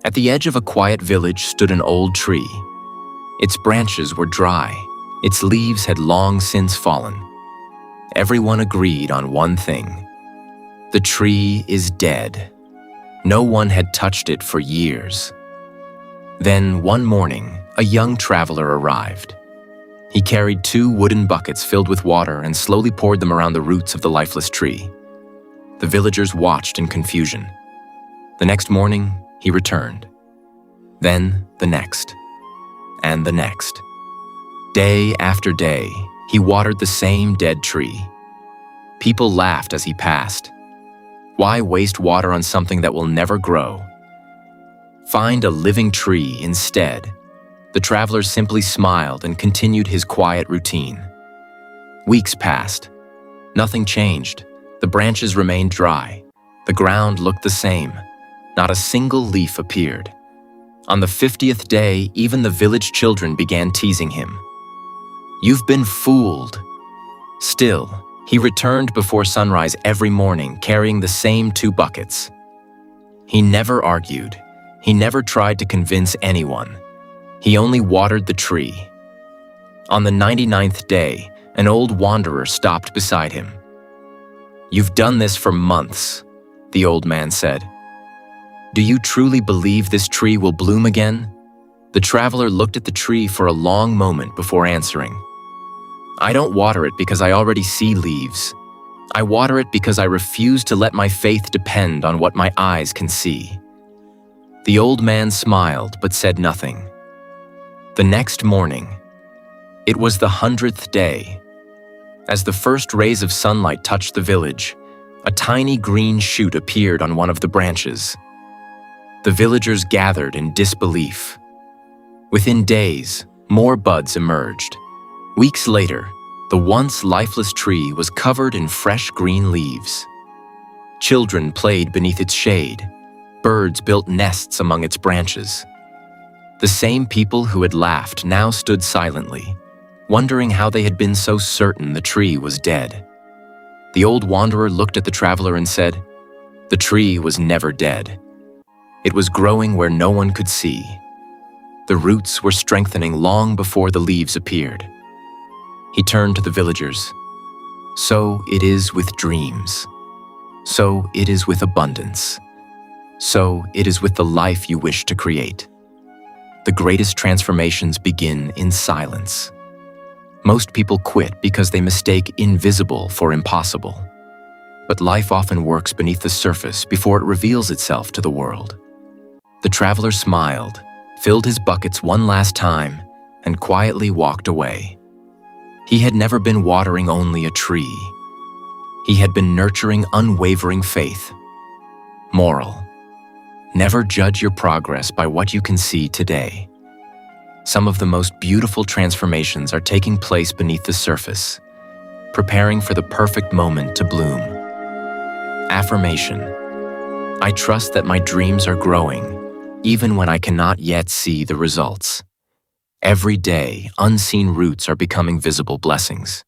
At the edge of a quiet village stood an old tree. Its branches were dry. Its leaves had long since fallen. Everyone agreed on one thing. The tree is dead. No one had touched it for years. Then, one morning, a young traveler arrived. He carried 2 wooden buckets filled with water and slowly poured them around the roots of the lifeless tree. The villagers watched in confusion. The next morning, he returned. Then the next, and the next. Day after day, he watered the same dead tree. People laughed as he passed. Why waste water on something that will never grow? Find a living tree instead. The traveler simply smiled and continued his quiet routine. Weeks passed. Nothing changed. The branches remained dry. The ground looked the same. Not a single leaf appeared. On the 50th day, even the village children began teasing him. "You've been fooled." Still, he returned before sunrise every morning, carrying the same 2 buckets. He never argued. He never tried to convince anyone. He only watered the tree. On the 99th day, an old wanderer stopped beside him. "You've done this for months," the old man said. "Do you truly believe this tree will bloom again?" The traveler looked at the tree for a long moment before answering. "I don't water it because I already see leaves. I water it because I refuse to let my faith depend on what my eyes can see." The old man smiled but said nothing. The next morning, it was the 100th day. As the first rays of sunlight touched the village, a tiny green shoot appeared on one of the branches. The villagers gathered in disbelief. Within days, more buds emerged. Weeks later, the once lifeless tree was covered in fresh green leaves. Children played beneath its shade. Birds built nests among its branches. The same people who had laughed now stood silently, wondering how they had been so certain the tree was dead. The old wanderer looked at the traveler and said, "The tree was never dead. It was growing where no one could see. The roots were strengthening long before the leaves appeared." He turned to the villagers. "So it is with dreams. So it is with abundance. So it is with the life you wish to create. The greatest transformations begin in silence. Most people quit because they mistake invisible for impossible. But life often works beneath the surface before it reveals itself to the world." The traveler smiled, filled his buckets one last time, and quietly walked away. He had never been watering only a tree. He had been nurturing unwavering faith. Moral: never judge your progress by what you can see today. Some of the most beautiful transformations are taking place beneath the surface, preparing for the perfect moment to bloom. Affirmation: I trust that my dreams are growing, even when I cannot yet see the results. Every day, unseen roots are becoming visible blessings.